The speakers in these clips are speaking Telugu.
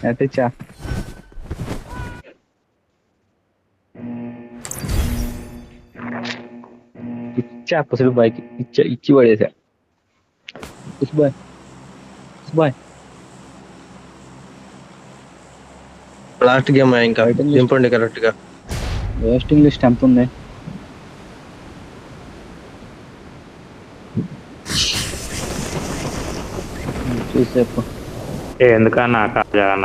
అటచ్చా ఇచ్చా అసలు బాయ్కి ఇచ్చి పడేసా బాయ్ బాయ్ లాస్ట్ గేమ్ ఇంకా దింపండి కరెక్ట్ గా. వేస్టింగ్ లిస్ట్ ఎంత ఉంది? చూసేపు ఎందుకన్నా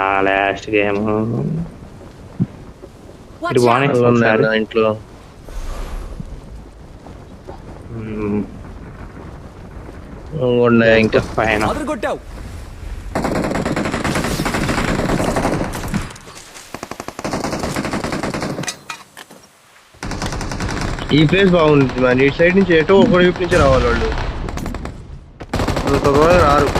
నా లాస్ట్ గేమ్ ఇది Watch బాగానే out! ఒకసారి ఇంట్లో ఉన్నాయి ఇంకా పైన అదరగొట్టావు. ఈ ప్లేస్ బాగుంది మ్యాన్. ఈ సైడ్ నుంచి ఎటో ఒక వైపు నుంచి రావాలి వాళ్ళు, రారు.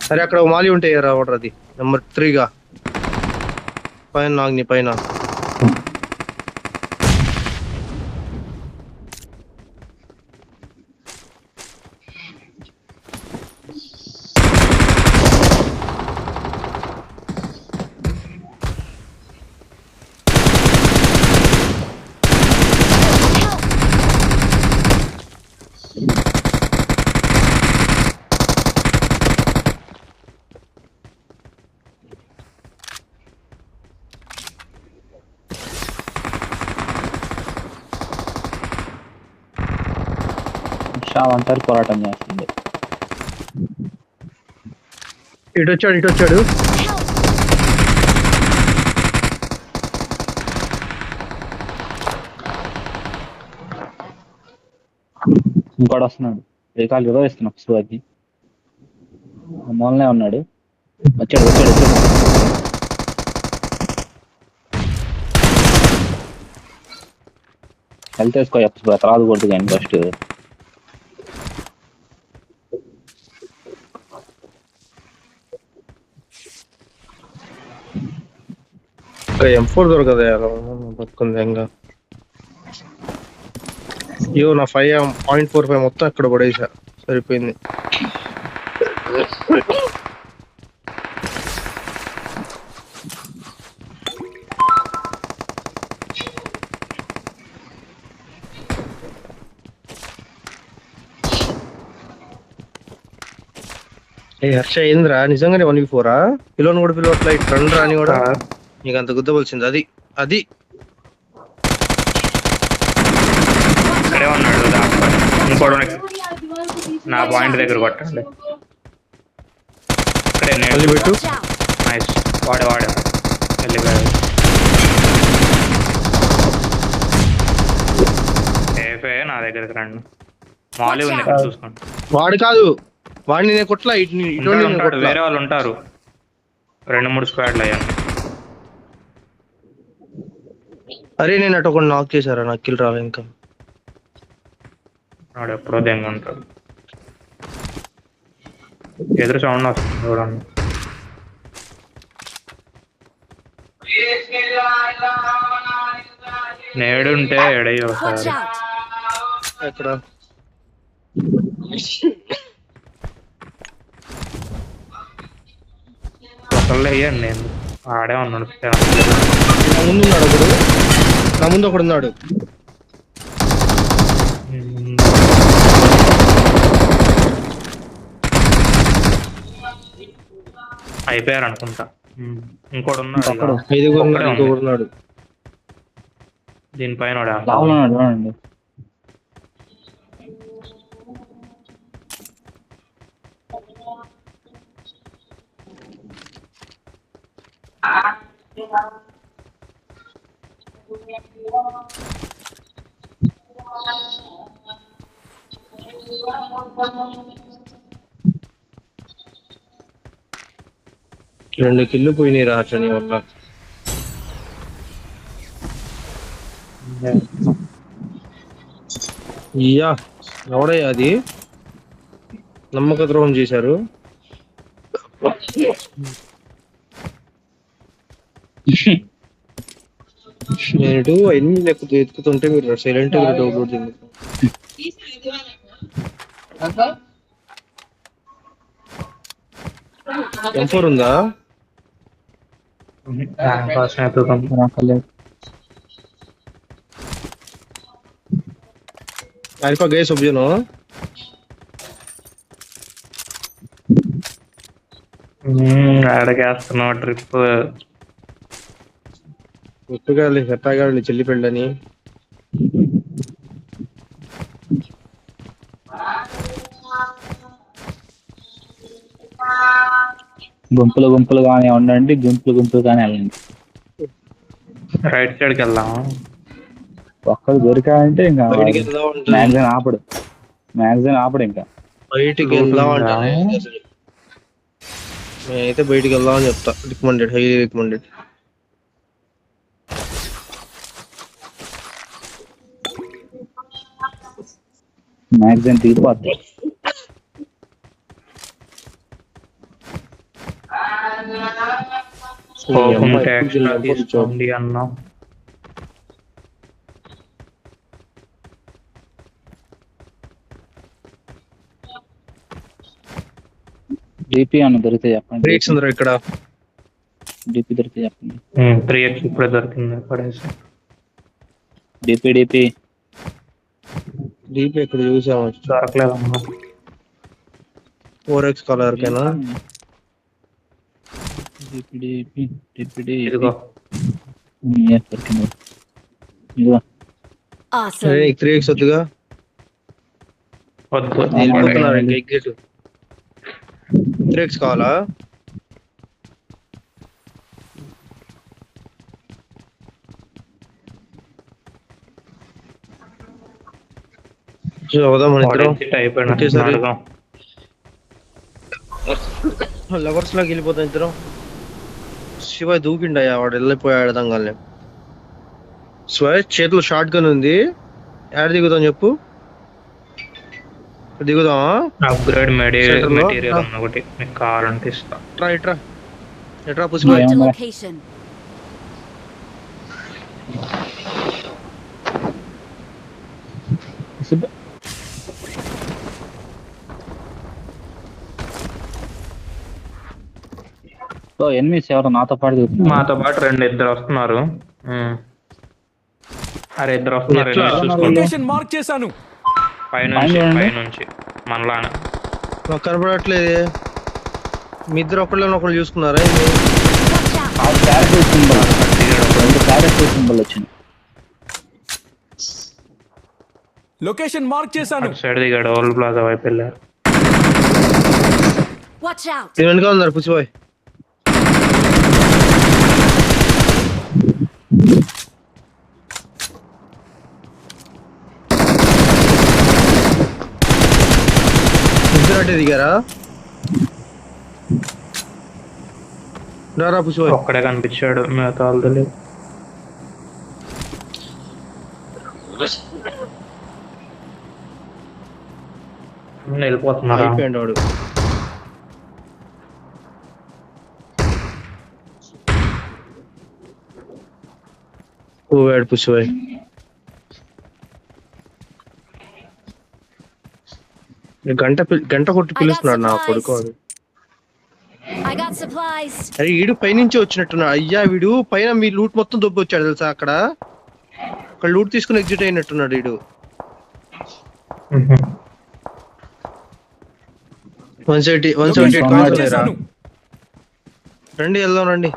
సరే అక్కడ మాలి ఉంటాయి రావడం, అది నెంబర్ 3గా పైన నాగ్ని పైన. అంటారు పోరాటం చేస్తుంది. ఇటు వచ్చాడు. ఇంకోటి వస్తున్నాడు, రేకాలు కూడా ఇస్తున్నాం శివాకి. మూలనే ఉన్నాడు. వచ్చాడు హెల్త్ వేసుకో తర్వాత కొడుతు కానీ ఫస్ట్. M4 దొరకదా బతుకుంది ఇంకా. అయ్యో నా 5.45 మొత్తం అక్కడ పడేసా, సరిపోయింది. హర్ష ఏంద్రా నిజంగానే 1v4 పిల్లని కూడా పిలవట్లా, ఇటు రండి రాని కూడా. నీకు అంత గుద్దవలసింది అది అది. ఇక్కడే ఉన్నాడు ఇంకోటి నా పాయింట్ దగ్గర కొట్టండి. ఇక్కడే మళ్ళీ పెట్టు. Watch out! నైస్. వాడే వెళ్ళిపోయాడు. సేఫే, నా దగ్గరికి రండి. మాలి ఉంది ఇక్కడ చూసుకోండి. వాడు కాదు, వాడిని నేను కొట్లా, ఉంటాడు, వేరే వాళ్ళు ఉంటారు. 2-3 స్క్వాడ్లు అయ్యాను. అరే నేను అటు ఒకటి నాక్ చేశారా, నాకు కిల్ రాలే ఇంకా. వాడు ఎప్పుడో దెంగ ఉంటాడు. ఎదురు సౌండ్ వస్తుంది చూడండి. నేడుంటే ఎడయ్యి Watch ఒకసారి. out! ఎక్కడ ఒకళ్ళు వేయండి. నేను ఆడే ఉన్నాడు. నా ముందు ఉన్నాడు ఒకడు, నా ముందు ఒకడు ఉన్నాడు. అయిపోయారు అనుకుంటా. ఇంకోటి ఉన్నాడు. 5 ఉన్నాడు. దీనిపైన చూడండి. రెండు కిల్లు పోయినాయి రాచని వల్ల. ఇయ్యా ఎవడయ్యా అది, నమ్మక ద్రోహం చేశారు. నేను ఎన్ని ఎక్కుతుంటే మీరు సైలెంట్ గా డౌన్లోడ్ చేయండి. M4 ఉందా? దానికోసం ఎత్తుతాం. అక్కర్లేదు. ఆల్ఫా గైస్ ఒబ్జను అడగేస్తున్నావు ట్రిప్. ఎట్టుగాలి ఎట్టాగాలి చెల్లి పెళ్ళని. గుంపులు గుంపులుగానే ఉండండి, గుంపులుగానే వెళ్ళండి. రైట్ సైడ్కి వెళ్దాం. ఒక్కడు దొరికాడంటే ఇంకా బయటికి వెళ్దాం అంటే మ్యాగజైన్ ఆపడు ఇంకా. బయటికి వెళ్దాం అంటే నేనైతే బయటికి వెళ్దాం అని చెప్తా. Recommended, highly recommended. మ్యాగజైన్ తీరిపోద్ది. పోకుంటే ఎక్స్ట్రా తీసుకోండి అన్నాం. డిపి అన్న దొరికితే చెప్పండి. బ్రేక్స్ ఉందిరా ఇక్కడ. డిపి దొరికితే చెప్పండి. 3x ఇప్పుడే దొరికింది పడేసి. డిపి డీపీ ఇక్కడ చూసాము. దొరకలేదమ్మా. 4x కలర్ కేనా? డిపి ఇదిగో దొరికింది. ఇదిగో Awesome. 3x వద్దుగా. వద్దు. వెళ్ళిపోతున్నారు ఇంకా ఎగ్జిట్. 3x కావాలా? అవుదాం మన ఇద్దరం. ఒకేసారి లవర్స్ లాగా వెళ్ళిపోతాం ఇద్దరం. శివ దూకిండయా, వాడు వెళ్ళిపోయాడు దంగాల్ని. శివ చేతిలో షార్ట్ గన్ ఉంది. యాడ దిగుదాం చెప్పు. దిగుదామా? అప్గ్రేడ్ Center లో? మెటీరియల్ ఉంది ఒకటి, నీకు కావాలంటే ఇస్తా. ఎట్రా పుష్ప. Marked a location. ఎనిమిది ఎవరు నాతో పాటు దిగుతున్నారు? మాతో పాటు ఇద్దరు వస్తున్నారు. అరే ఇద్దరు వస్తున్నారు. ఎట్లా? లొకేషన్ మార్క్ చేశాను. పైనుంచి మనలానే. నాకు కనపడట్లేదే. మీ ఇద్దరు ఒకళ్ళు చూసుకున్నారా? Watch out. సింబల్ వచ్చింది. లొకేషన్ మార్క్ చేశాను. అటు సైడ్ దిగాడు. ఓల్డ్ ప్లాజా వైపు వెళ్ళారు. Watch out. నేను వెనక ఉన్నారు పుష్పాయ్. ఇద్దరు అంటే దిగారా? రారా పుష్పాయ్. ఒక్కడే కనిపించాడు, మిగతా వాళ్ళు తెలియదు. వెళ్ళిపోతున్నారా? అయిపోయాడు వాడు. పోయాడు పుష్పాయ్. గంట కొట్టి పిలుస్తున్నాడు నా కొడుకు. I got supplies. అరే వీడు పైనుంచి వచ్చినట్టున్నాడు. అయ్యా వీడు పైన మీ లూట్ మొత్తం దొబ్బి వచ్చాడు తెలుసా. అక్కడ లూట్ తీసుకుని ఎగ్జిట్ అయినట్టున్నాడు వీడు. 178 లొకేషన్ మార్క్ కాల్స్ ఉన్నాయిరా. చేశాను. రండి వెళ్దాం రండి.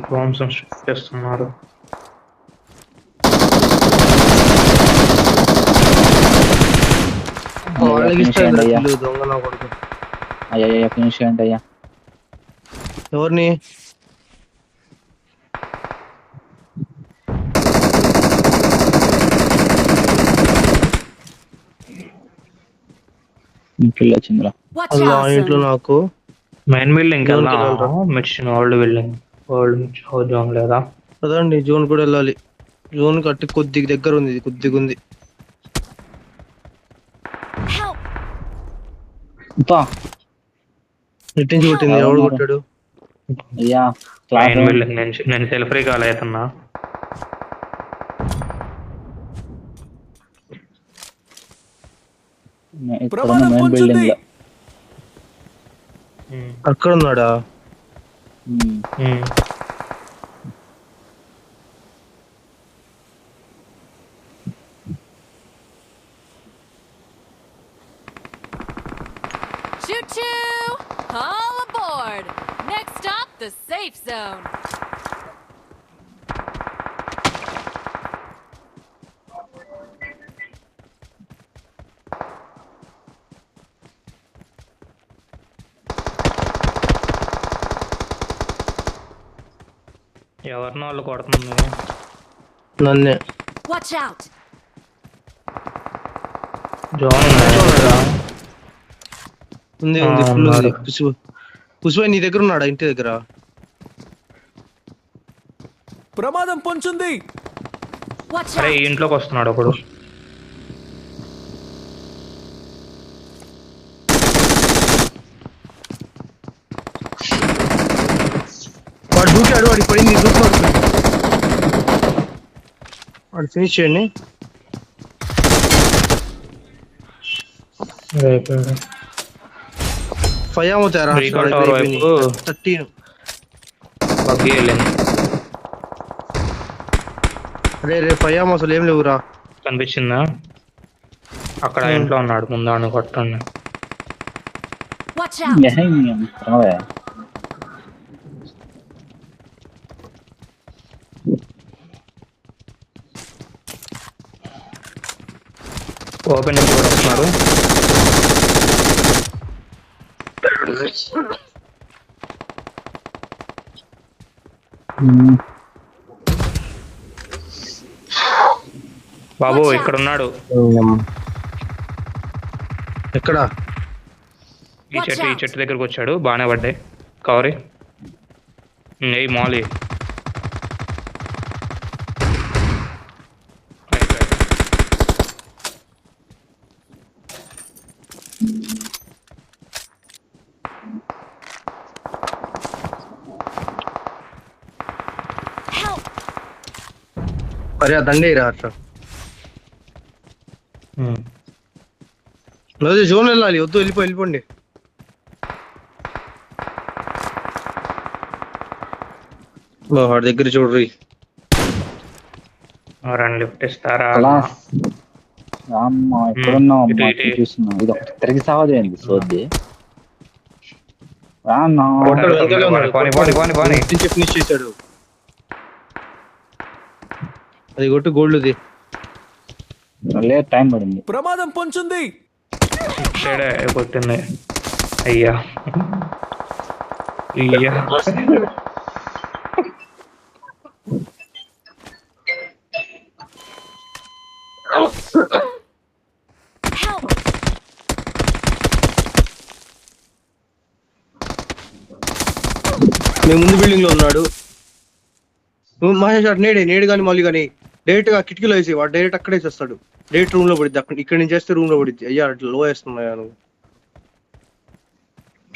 డ్రోన్స్ చేస్తున్నారు. వాళ్ళకి ఇష్టం అయ్యా దొంగ నా కొడుకు. అయ్యా ఫినిష్ చేయండి అయ్యా. ఎవరిని? ఇంట్లో వచ్చిందిరా. Watch అలా ఇంట్లో out. నాకు మెయిన్ బిల్డింగ్ Zone కి వెళ్ళాలిరా. Mission old building old house zone లేదా? అదండి జోన్ కూడా వెళ్ళాలి. జోన్ కట్టి కొద్దిగా దగ్గర ఉంది, ఇది కొద్దిగా ఉంది. Help! ఇంతా నెట్టించి కొట్టింది, ఎవడు కొట్టాడు? అయ్యా మెయిన్ బిల్డింగ్ నేను సెల్ఫ్ రీకాల్ అవుతున్నా. ఇక్కడ ప్రమాదం మెయిన్ పొంచుంది. బిల్డింగ్ లో అక్కడ ఉన్నాడా? Choo choo! All aboard! Next stop, the safe zone. ఎవరినో వాళ్ళు కొడుతుంది. నన్నే. Watch out! జోన్ ఉన్నాయా? ఉంది ఆ, ఉంది, ఫుల్ ఉంది. ఉన్నారు. పుష్ప నీ దగ్గర ఉన్నాడా ఇంటి దగ్గర? ప్రమాదం పొంచుంది. Watch అరే out! ఈ ఇంట్లోకి వస్తున్నాడు ఒకడు. వాడు దూకాడు, వాడికి పడింది, దూకాడు. వాడు ఫినిష్ చేయండి. ఫైవ్ అవుతారా? Recall tower వైపు 13. బగ్గి వెళ్ళింది. రే రే ఫైవ్ అసలు ఏం లేవురా. కనిపించిందా? అక్కడ ఇంట్లో ఉన్నాడు, ముందు ఆడు కొట్టండి. Watch out! ఓపెన్ నుంచి కూడా వస్తున్నారు. బాబు ఇక్కడ ఉన్నాడు. ఎక్కడ? ఈ చెట్టు దగ్గరకు వచ్చాడు. బాగానే పడ్డాయి కవరి. ఏ మాలి Help! అరే ఆ దండేరా అట్లా. అదే జోన్ వెళ్ళాలి, వద్దు వెళ్ళిపోండి. వాడి దగ్గర చూడ్రి. రెండు లిఫ్ట్ ఇస్తారా? ఎక్కడున్నావు? ఇటు, ఇటు. చూస్తున్నావు, ఇది ఒకటి తిరిగి సావదేంది సోద్ది. ఫినిష్ చేశాడు. అది కొట్టు గోల్డ్ది. లేదు, టైం పడింది. ప్రమాదం పొంచుంది. ఇక్కడే కొట్టింది. అయ్యా అయ్యా Help! మేము ముందు బిల్డింగ్ లో ఉన్నాడు. మహేష్ అటు నేడు కానీ మళ్ళీ కానీ డైరెక్ట్ గా కిటికీలో వేసి వాడు డైరెక్ట్ అక్కడే చేస్తాడు. డైరెక్ట్ రూమ్ లో పడిద్ది. అక్కడ ఇక్కడ నుంచి చేస్తే రూమ్ లో పడిద్ది. అయ్యా అట్లా లో వేస్తున్నాయా నువ్వు?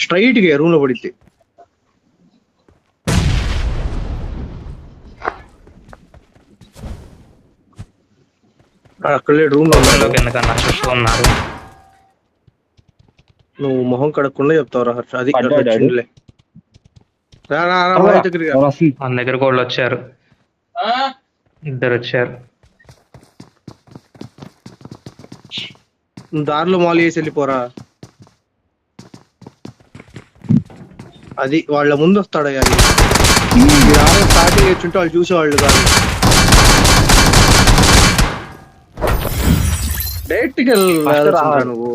స్ట్రైట్ గా రూమ్ లో పడిద్ది. అక్కడ రూమ్ లో ఉన్నాడు. ఎందుకన్నా చూస్తున్నారు. నువ్వు మొహం కడగకుండా చెప్తావురా హర్ష. అది పడ్డాడు. వచ్చిందిలే. రా రా రా మహేష్ దగ్గరికి రా. మన దగ్గరకు వాళ్ళు వచ్చారు, ఇద్దరు వచ్చారు. నువ్వు దారిలో మాల్ వేసి వెళ్ళిపోరా. అది వాళ్ళ ముందు వస్తాడయ్యా. స్టార్టింగ్ వచ్చుంటే వాళ్ళు చూసేవాళ్ళు కాదు. డైరెక్ట్ గా నువ్వు